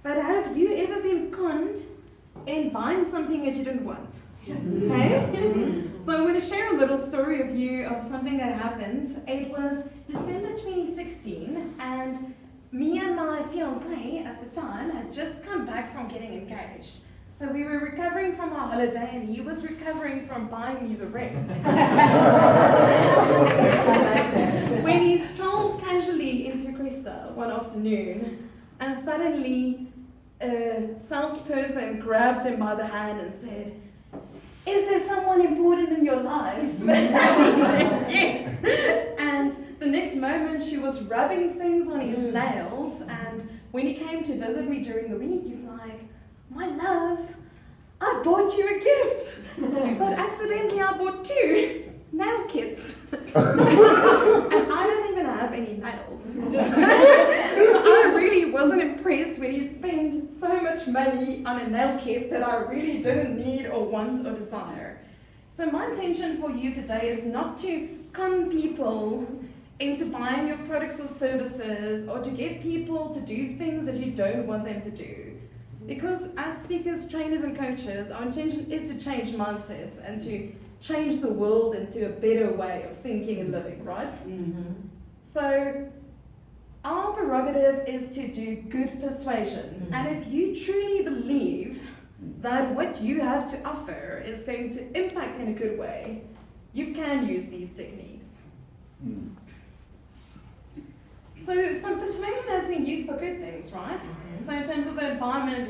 but have you ever been conned in buying something that you didn't want? Okay? So I'm going to share a little story with you of something that happened. It was December 2016, and me and my fiancé at the time had just come back from getting engaged. So we were recovering from our holiday, and he was recovering from buying me the ring. When he strolled casually into Cresta one afternoon, and suddenly a salesperson grabbed him by the hand and said, "Is there someone important in your life?" And he said, "Yes." And the next moment she was rubbing things on his nails, and when he came to visit me during the week, he's like, "My love, I bought you a gift, but accidentally I bought 2 nail kits." And I don't even have any nails. So I really wasn't impressed when he spent so much money on a nail kit that I really didn't need or want or desire. So my intention for you today is not to con people into buying your products or services, or to get people to do things that you don't want them to do. Because as speakers, trainers and coaches, our intention is to change mindsets and to change the world into a better way of thinking and living, right? So our prerogative is to do good persuasion. And if you truly believe that what you have to offer is going to impact in a good way, you can use these techniques. So some persuasion has been used for good things, right? So in terms of the environment,